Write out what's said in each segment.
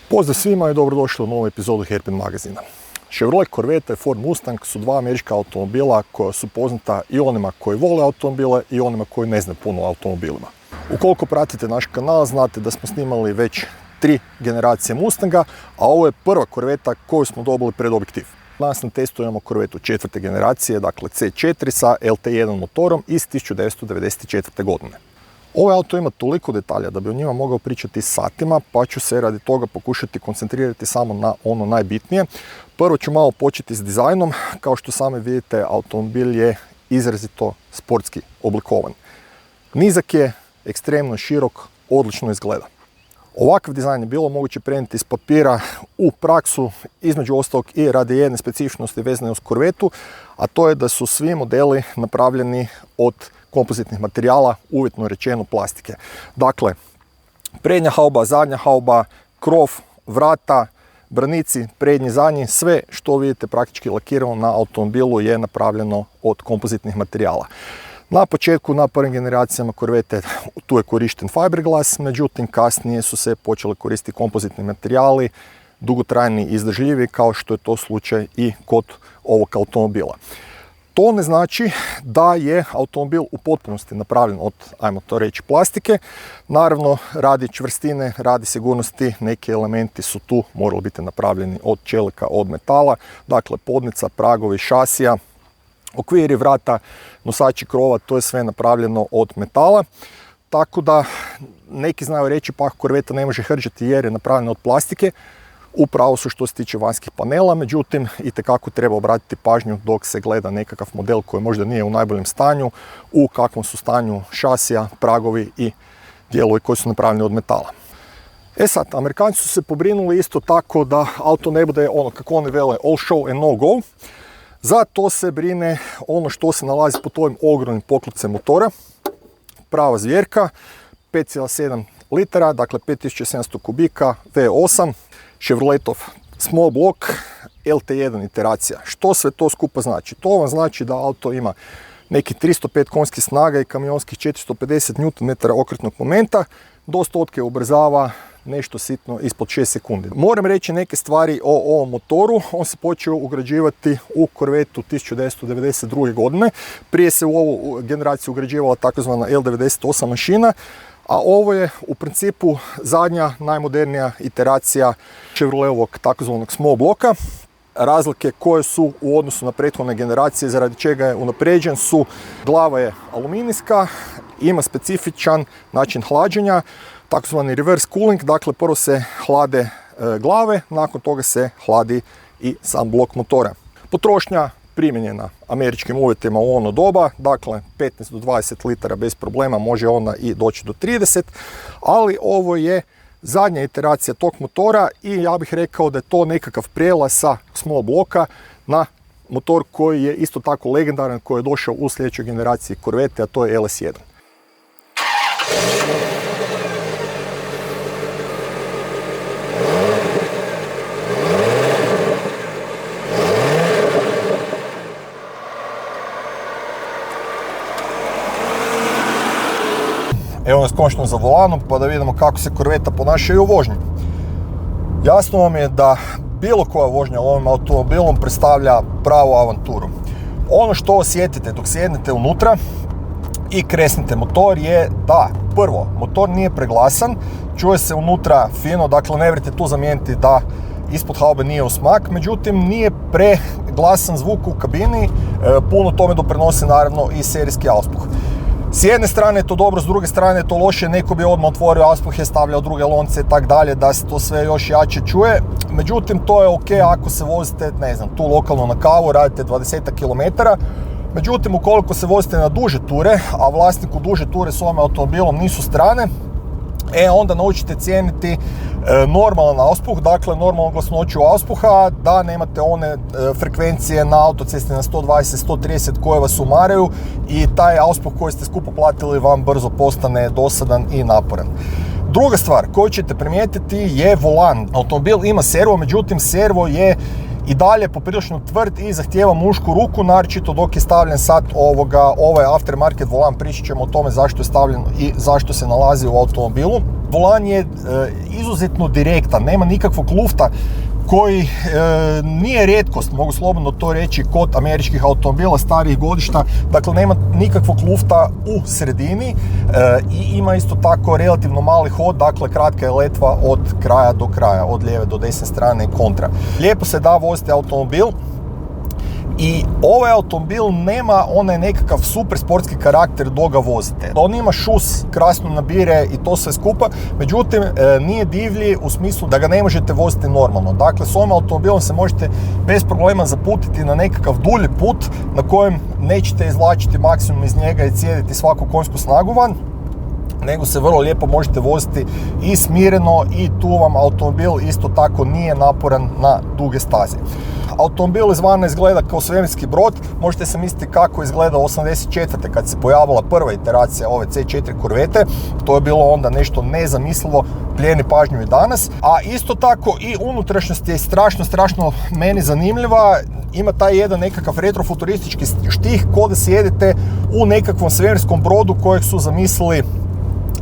Pozdrav svima i dobrodošli u novu epizodu Hairpin magazina. Chevrolet Corvette i Ford Mustang su dva američka automobila koja su poznata i onima koji vole automobile i onima koji ne znaju puno o automobilima. Ukoliko pratite naš kanal, znate da smo snimali već 3 generacije Mustanga, a ovo je prva Corvetta koju smo dobili pred objektiv. Danas na testu imamo Corvettu 4. generacije, dakle C4 sa LT1 motorom iz 1994. godine. Ovaj auto ima toliko detalja da bi o njima mogao pričati satima, pa ću se radi toga pokušati koncentrirati samo na ono najbitnije. Prvo ću malo početi s dizajnom. Kao što sami vidite, automobil je izrazito sportski oblikovan. Nizak je, ekstremno širok, odlično izgleda. Ovakav dizajn je bilo moguće prenijeti iz papira u praksu, između ostalog i radi jedne specifičnosti vezane uz Corvettu, a to je da su svi modeli napravljeni od kompozitnih materijala, uvjetno rečeno plastike. Dakle, prednja hauba, zadnja hauba, krov, vrata, branici, prednji, zadnji, sve što vidite praktički lakirano na automobilu je napravljeno od kompozitnih materijala. Na početku, na prvim generacijama Corvette, tu je korišten fiberglass, međutim kasnije su se počeli koristiti kompozitni materijali, dugotrajni i izdržljivi, kao što je to slučaj i kod ovog automobila. To ne znači da je automobil u potpunosti napravljen od, ajmo to reći, plastike. Naravno, radi čvrstine, radi sigurnosti, neki elementi su tu morali biti napravljeni od čelika, od metala, dakle podnica, pragovi, šasija, okviri vrata, nosači krova, to je sve napravljeno od metala. Tako da neki znaju reći pa Corvetta ne može hrđati jer je napravljena od plastike. Upravo su što se tiče vanjskih panela, međutim itekako treba obratiti pažnju dok se gleda nekakav model koji možda nije u najboljem stanju, u kakvom su stanju šasija, pragovi i dijelovi koji su napravljeni od metala. E sad, Amerikanci su se pobrinuli isto tako da auto ne bude ono kako oni vele all show and no go. Za to se brine ono što se nalazi pod ovim ogromnim poklopcem motora. Prava zvjerka, 5,7 litara, dakle 5700 kubika, V8, Chevroletov small block, LT1 iteracija. Što sve to skupa znači? To vam znači da auto ima neki 305 konjskih snaga i kamionskih 450 Nm okretnog momenta, do stotke ubrzava nešto sitno ispod 6 sekundi. Moram reći neke stvari o ovom motoru. On se počeo ugrađivati u Corvettu 1992. godine. Prije se u ovu generaciju ugrađivala takozvana L98 mašina, a ovo je u principu zadnja, najmodernija iteracija Chevroletovog takozvanog small bloka. Razlike koje su u odnosu na prethodne generacije, zaradi čega je unapređen, su glava je aluminijska, ima specifičan način hlađenja, takozvani reverse cooling, dakle prvo se hlade glave, nakon toga se hladi i sam blok motora. Potrošnja primjenjena američkim uvjetima u ono doba, dakle 15 do 20 litara bez problema, može ona i doći do 30, ali ovo je zadnja iteracija tog motora i ja bih rekao da je to nekakav prijelaz sa small bloka na motor koji je isto tako legendaran, koji je došao u sljedećoj generaciji Corvette, a to je LS1. Evo nas konačno za volanom pa da vidimo kako se Corvetta ponašaju u vožnji. Jasno vam je da bilo koja vožnja ovim automobilom predstavlja pravu avanturu. Ono što osjetite dok sjednete unutra i kresnite motor je da prvo, motor nije preglasan, čuje se unutra fino, dakle ne vjerujte tu zamijeniti da ispod haube nije u smak, međutim nije preglasan zvuk u kabini, puno tome doprinosi naravno i serijski auspuh. S jedne strane je to dobro, s druge strane je to loše, neko bi odmah otvorio auspuhe, stavljao druge lonce i tak dalje, da se to sve još jače čuje. Međutim, to je ok ako se vozite, ne znam, tu lokalno na kavu, radite 20 km. Međutim, ukoliko se vozite na duže ture, a vlasniku duže ture s ovim automobilom nisu strane, onda naučite cijeniti normalan auspuh, dakle normalnu glasnoću auspuha, da nemate one frekvencije na autocesti na 120, 130 koje vas umaraju i taj auspuh koji ste skupo platili vam brzo postane dosadan i naporan. Druga stvar koju ćete primijetiti je volan. Automobil ima servo, međutim servo je i dalje poprilično tvrd i zahtijeva mušku ruku, naročito dok je stavljen sad ovaj aftermarket volan. Pričat ćemo o tome zašto je stavljen i zašto se nalazi u automobilu. Volan je izuzetno direktan, nema nikakvog lufta koji nije rijetkost, mogu slobodno to reći, kod američkih automobila starijih godišta. Dakle, nema nikakvog lufta u sredini i ima isto tako relativno mali hod, dakle kratka je letva od kraja do kraja, od lijeve do desne strane kontra. Lijepo se da voziti automobil. I ovaj automobil nema onaj nekakav super sportski karakter dok ga vozite. On ima šus, krasno nabire i to sve skupa, međutim nije divlji u smislu da ga ne možete voziti normalno. Dakle, s ovim automobilom se možete bez problema zaputiti na nekakav dulji put na kojem nećete izvlačiti maksimum iz njega i cijediti svaku konjsku snagu van, nego se vrlo lijepo možete voziti i smireno i tu vam automobil isto tako nije naporan na duge staze. Automobil izvana izgleda kao svemirski brod, možete se misliti kako izgleda 84. kad se pojavila prva iteracija ove C4 korvete, to je bilo onda nešto nezamislivo, plijeni pažnju i danas, a isto tako i unutrašnjost je strašno meni zanimljiva, ima taj jedan nekakav retrofuturistički štih, ko da sjedite u nekakvom svemirskom brodu kojeg su zamislili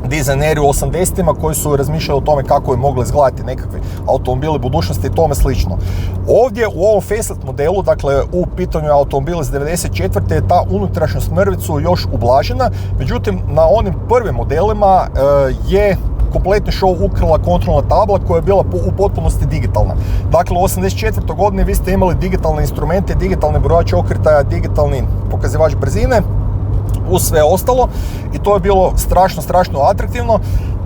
dizajneri u 80-ima koji su razmišljali o tome kako je moglo izgledati nekakvi automobili budućnosti i tome slično. Ovdje u ovom facelift modelu, dakle u pitanju automobila iz 94. je ta unutrašnjost mrvicu još ublažena, međutim na onim prvim modelima je kompletni show ukrila kontrolna tabla koja je bila u potpunosti digitalna. Dakle, u 84. godini vi ste imali digitalne instrumente, digitalne brojače okretaja, digitalni pokazivač brzine, uz sve ostalo, i to je bilo strašno atraktivno,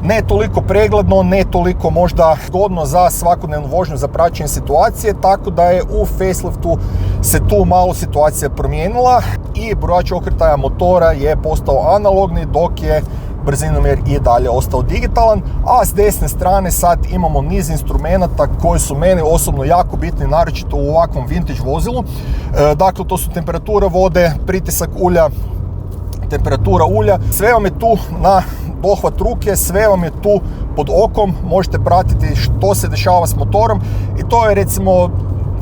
ne toliko pregledno, ne toliko možda zgodno za svakodnevnu vožnju, za praćenje situacije, tako da je u faceliftu se tu malo situacija promijenila i brojač okretaja motora je postao analogni, dok je brzinomjer i dalje ostao digitalan, a s desne strane sad imamo niz instrumenata koji su meni osobno jako bitni, naročito u ovakvom vintage vozilu. Dakle, to su temperatura vode, pritisak ulja, temperatura ulja, sve vam je tu na dohvat ruke, sve vam je tu pod okom, možete pratiti što se dešava s motorom i to je recimo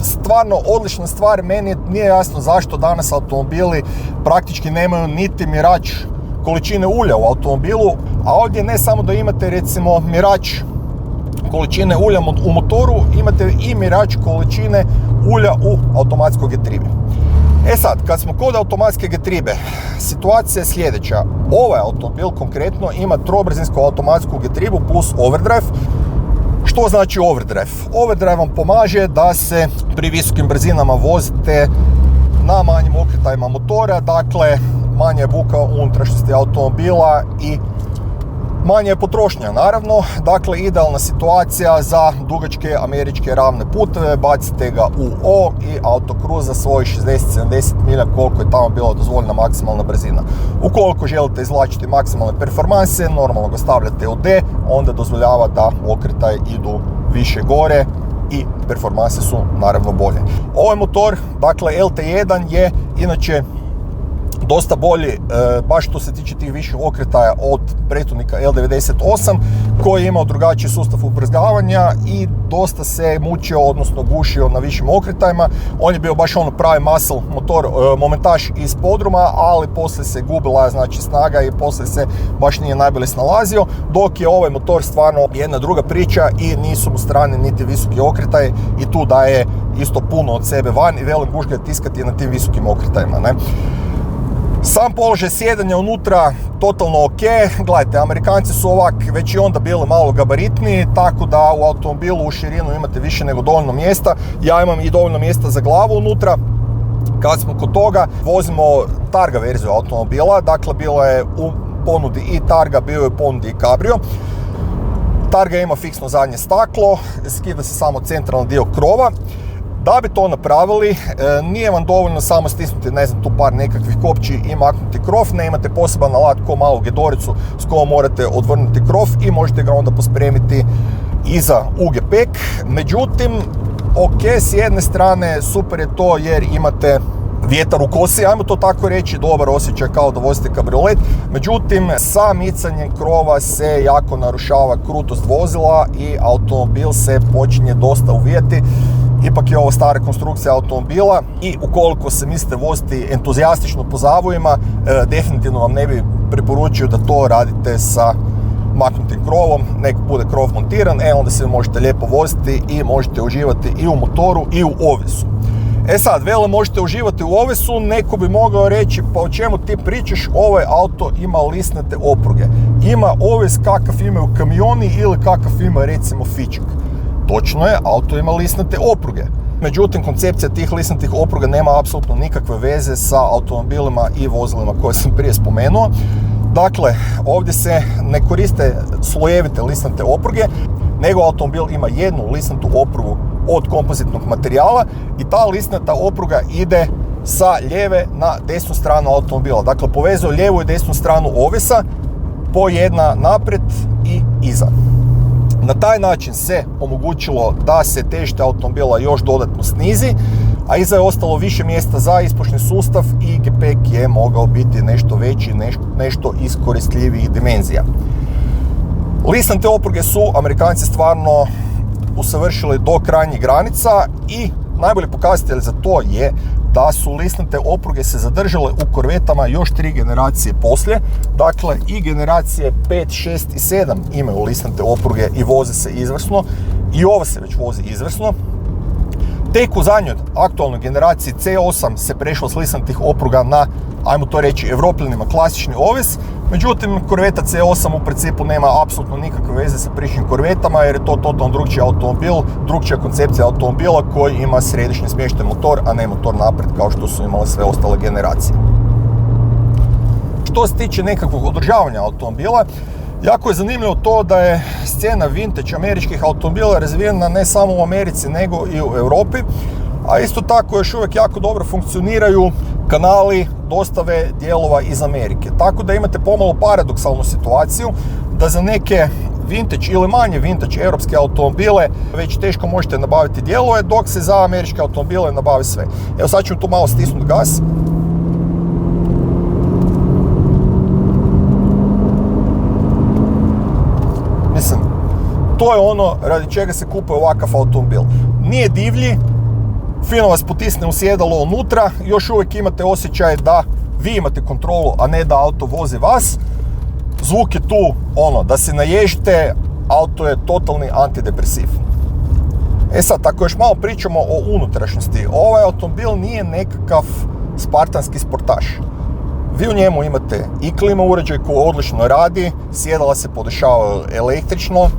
stvarno odlična stvar. Meni nije jasno zašto danas automobili praktički nemaju niti mjerač količine ulja u automobilu, a ovdje ne samo da imate recimo mjerač količine ulja u motoru, imate i mjerač količine ulja u automatskoj getribi. E sad, kad smo kod automatske getribe, situacija je sljedeća. Ovaj automobil konkretno ima trobrzinsku automatsku getribu plus overdrive. Što znači overdrive? Overdrive vam pomaže da se pri visokim brzinama vozite na manjim okretajima motora, dakle manja je buka u unutrašnjosti automobila i manja je potrošnja, naravno. Dakle, idealna situacija za dugačke američke ravne puteve, bacite ga u O i auto cruza svojih 60-70 milja koliko je tamo bila dozvoljena maksimalna brzina. Ukoliko želite izvlačiti maksimalne performanse, normalno ga stavljate u D, onda dozvoljava da okretaji idu više gore i performanse su naravno bolje. Ovaj motor, dakle LT1, je inače dosta bolji, baš što se tiče tih viših okretaja od prethodnika L98 koji je imao drugačiji sustav ubrzgavanja i dosta se mučio, odnosno gušio na višim okretajima. On je bio baš ono pravi muscle motor, momentaš iz podruma, ali poslije se gubila znači snaga i poslije se baš nije najbolje snalazio, dok je ovaj motor stvarno jedna druga priča i nisu mu strane niti visoki okretaj i tu daje isto puno od sebe van i velim guš ga tiskati na tim visokim okretajima, ne? Sam položaj sjedanja unutra totalno ok. Gledajte, Amerikanci su ovak već i onda bili malo gabaritniji, tako da u automobilu u širinu imate više nego dovoljno mjesta. Ja imam i dovoljno mjesta za glavu unutra. Kad smo kod toga, vozimo Targa verziju automobila, dakle bila je u ponudi i Targa, bio je u ponudi i Cabrio. Targa ima fiksno zadnje staklo, skida se samo centralni dio krova. Da bi to napravili, nije vam dovoljno samo stisnuti, ne znam, tu par nekakvih kopči i maknuti krov, ne imate poseban alat ko malu gedoricu s kojom morate odvrnuti krov i možete ga onda pospremiti iza UGPEK. Međutim, ok, s jedne strane super je to jer imate vjetar u kosi, ajmo to tako reći, dobar osjećaj kao da vozite kabriolet. Međutim, sa micanjem krova se jako narušava krutost vozila i automobil se počinje dosta uvijati. Ipak je ovo stara konstrukcija automobila i ukoliko se mislite voziti entuzijastično po zavojima, definitivno vam ne bi preporučio da to radite sa maknutim krovom, nek bude krov montiran, onda se možete lijepo voziti i možete uživati i u motoru i u ovesu. Sad, vele možete uživati u ovesu, neko bi mogao reći, pa o čemu ti pričaš, ovaj auto ima lisnate opruge. Ima oves kakav imaju kamioni ili kakav ima recimo Fičak. Točno je, auto ima lisnate opruge. Međutim, koncepcija tih lisnatih opruga nema apsolutno nikakve veze sa automobilima i vozilima koje sam prije spomenuo. Dakle, ovdje se ne koriste slojevite lisnate opruge, nego automobil ima jednu lisnatu oprugu od kompozitnog materijala i ta lisnata opruga ide sa lijeve na desnu stranu automobila. Dakle, povezuje lijevu i desnu stranu ovesa, po jedna naprijed i iza. Na taj način se omogućilo da se težište automobila još dodatno snizi, a iza je ostalo više mjesta za ispušni sustav i gepek je mogao biti nešto veći, nešto iskoristljivijih dimenzija. Lisnate opruge su Amerikanci stvarno usavršili do krajnjih granica i najbolji pokazatelj za to je da su lisnate opruge se zadržale u korvetama još 3 generacije poslije. Dakle, i generacije 5, 6 i 7 imaju lisnate opruge i voze se izvrsno. I ova se već vozi izvrsno. Tek u zadnjoj aktualnoj generaciji C8 se prešlo s lisnatih opruga na, ajmo to reći, Evropljanima klasični oves. Međutim, Corvette C8 u principu nema apsolutno nikakve veze sa prijašnjim Corvetama jer je to totalno drugčiji automobil, drugčija koncepcija automobila koji ima središnji smješten motor, a ne motor naprijed kao što su imale sve ostale generacije. Što se tiče nekakvog održavanja automobila, jako je zanimljivo to da je scena vintage američkih automobila razvijena ne samo u Americi nego i u Europi, a isto tako još uvijek jako dobro funkcioniraju kanali dostave dijelova iz Amerike. Tako da imate pomalo paradoksalnu situaciju da za neke vintage ili manje vintage europske automobile već teško možete nabaviti dijelove, dok se za američke automobile nabavi sve. Evo sad ću tu malo stisnuti gas. Mislim, to je ono radi čega se kupuje ovakav automobil. Nije divlji, fino vas potisne u sjedalo unutra, još uvijek imate osjećaj da vi imate kontrolu, a ne da auto vozi vas. Zvuk je tu da se naježite, auto je totalni antidepresiv. Sad, ako još malo pričamo o unutrašnjosti, ovaj automobil nije nekakav spartanski sportaš. Vi u njemu imate i klima uređaj koji odlično radi, sjedala se podešavaju električno,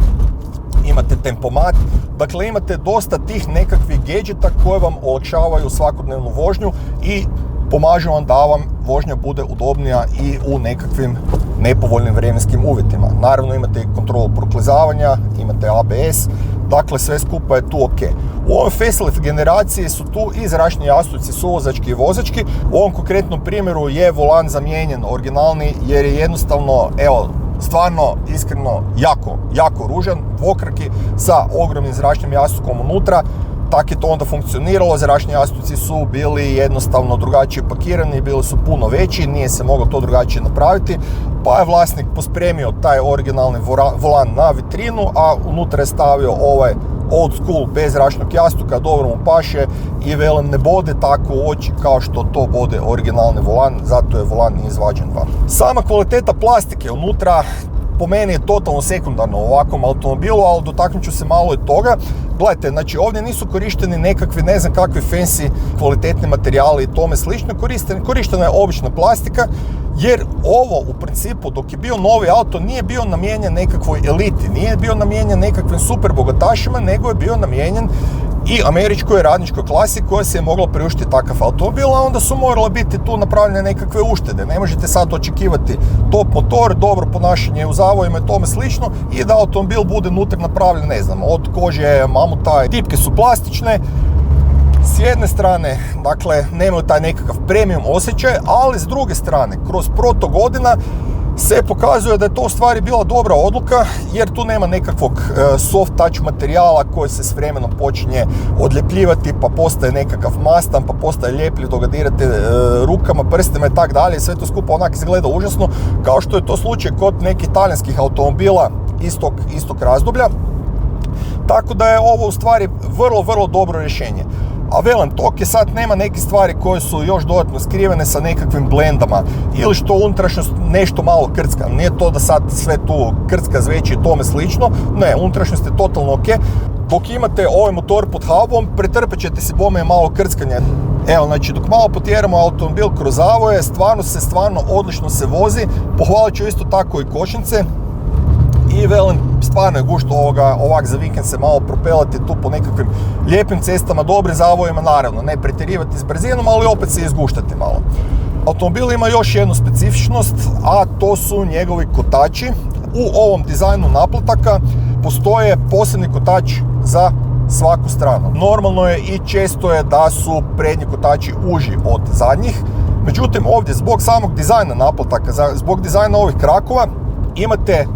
imate tempomat, dakle imate dosta tih nekakvih gadgeta koje vam olakšavaju svakodnevnu vožnju i pomažu vam da vam vožnja bude udobnija i u nekakvim nepovoljnim vremenskim uvjetima. Naravno imate i kontrolu proklizavanja, imate ABS, dakle sve skupa je tu ok. U ovoj facelift generaciji su tu i zračni jastuci suvozački i vozački. U ovom konkretnom primjeru je volan zamijenjen originalni jer je jednostavno, stvarno, iskreno, jako ružan, dvokraki sa ogromnim zračnim jastukom unutra. Tako je to onda funkcioniralo, zračni jastuci su bili jednostavno drugačije pakirani, bili su puno veći, nije se moglo to drugačije napraviti, pa je vlasnik pospremio taj originalni volan na vitrinu, a unutra je stavio ovaj old school bez zračnog jastuka, dobro mu paše i velim ne bode tako u oči kao što to bode originalni volan, zato je volan izvađen van. Sama kvaliteta plastike unutra po meni je totalno sekundarno u ovakvom automobilu, ali dotaknut ću se malo i toga. Gledajte, znači ovdje nisu korišteni nekakvi ne znam kakvi fancy kvalitetni materijali i tome slično, korištena je obična plastika, jer ovo u principu dok je bio novi auto nije bio namijenjen nekakvoj eliti, nije bio namijenjen nekakvim super bogatašima, nego je bio namijenjen i američkoj radničkoj klasi koja se je mogla priuštiti takav automobil, a onda su morale biti tu napravljene nekakve uštede. Ne možete sad očekivati top motor, dobro ponašanje u zavojima i tome slično i da automobil bude unutra napravljen, ne znam, od kože mamuta, tipke su plastične. S jedne strane, dakle, nemaju taj nekakav premium osjećaj, ali s druge strane, kroz protok godina se pokazuje da je to u stvari bila dobra odluka, jer tu nema nekakvog soft touch materijala koji se s vremenom počinje odljepljivati, pa postaje nekakav mastan, pa postaje ljepljiv dok ga dirate rukama, prstima i tak dalje. Sve to skupa onak izgleda užasno, kao što je to slučaj kod nekih talijanskih automobila istog razdoblja. Tako da je ovo u stvari vrlo dobro rješenje. A velim, tok je sad, nema neke stvari koje su još dodatno skrivene sa nekakvim blendama ili što unutrašnjost nešto malo krcka. Nije to da sad sve tu krcka, zveći i tome slično, ne, unutrašnjost je totalno ok. Dok imate ovaj motor pod haubom, pretrpet ćete si bome malo krckanje. Evo, znači, dok malo potjeramo automobil kroz zavoje, stvarno odlično se vozi. Pohvalit ću isto tako i kočnice. I velim, stvarno je gušto ovak za vikend se malo propelati tu po nekakvim lijepim cestama, dobrim zavojima, naravno, ne pretjerivati s brzinom, ali opet se izguštati malo. Automobil ima još jednu specifičnost, a to su njegovi kotači. U ovom dizajnu naplataka postoje posebni kotač za svaku stranu. Normalno je i često je da su prednji kotači uži od zadnjih, međutim ovdje zbog samog dizajna naplataka, zbog dizajna ovih krakova, imate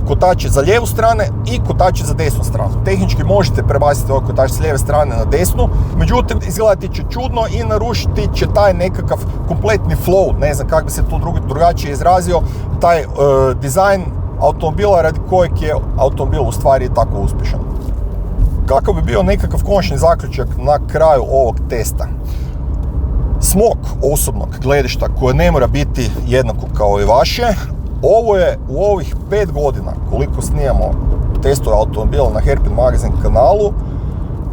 kotače za lijevu strane i kotače za desnu stranu. Tehnički možete prebaciti ovaj kotač s lijeve strane na desnu, međutim izgledati će čudno i narušiti će taj nekakav kompletni flow, ne znam kako bi se to drugačije izrazio, taj dizajn automobila radi kojeg je automobil u stvari tako uspješan. Kakav bi bio nekakav konačni zaključak na kraju ovog testa? S mog osobnog gledišta, koje ne mora biti jednako kao i vaše, ovo je u ovih 5 godina koliko snimamo testove automobila na Hairpin Magazine kanalu,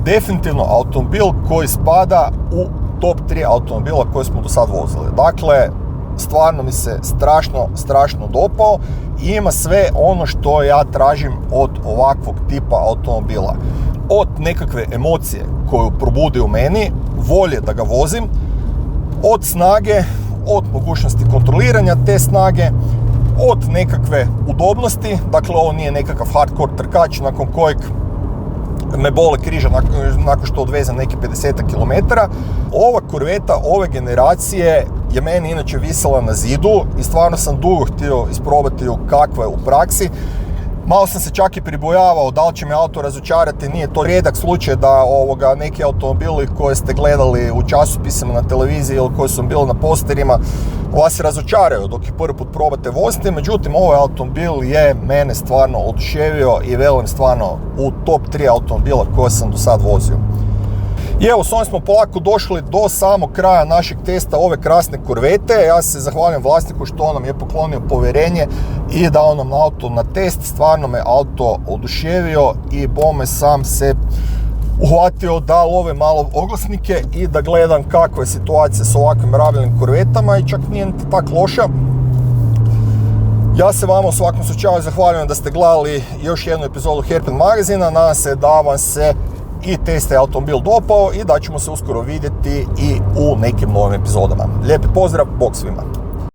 definitivno automobil koji spada u top 3 automobila koje smo do sad vozili. Dakle, stvarno mi se strašno dopao i ima sve ono što ja tražim od ovakvog tipa automobila. Od nekakve emocije koju probudi u meni, volje da ga vozim, od snage, od mogućnosti kontroliranja te snage, od nekakve udobnosti, dakle ovo nije nekakav hardcore trkač nakon kojeg me bole križa nakon što odvezem neki 50 km. Ova Corvetta ove generacije je meni inače visela na zidu i stvarno sam dugo htio isprobati ju kakva je u praksi. Malo sam se čak i pribojavao da li će me auto razočarati, nije to rijedak slučaj da neki automobili koje ste gledali u časopisima na televiziji ili koji su bili na posterima vas razočaraju dok ih prvi put probate voziti, međutim ovaj automobil je mene stvarno oduševio i velim stvarno u top 3 automobila koje sam do sad vozio. I evo, s ovim smo polako došli do samog kraja našeg testa ove krasne Corvette. Ja se zahvaljujem vlasniku što nam je poklonio povjerenje i dao nam auto na test. Stvarno me auto oduševio i bome sam se uhvatio da love malo oglasnike i da gledam kakva je situacija s ovakvim rabljenim Corvettama i čak nije tako loša. Ja se vama u svakom slučaju zahvaljujem da ste gledali još jednu epizodu Hairpin Magazina. Nadam se da vam se i test automobil dopao i da ćemo se uskoro vidjeti i u nekim novim epizodama. Lijepi pozdrav, bog svima!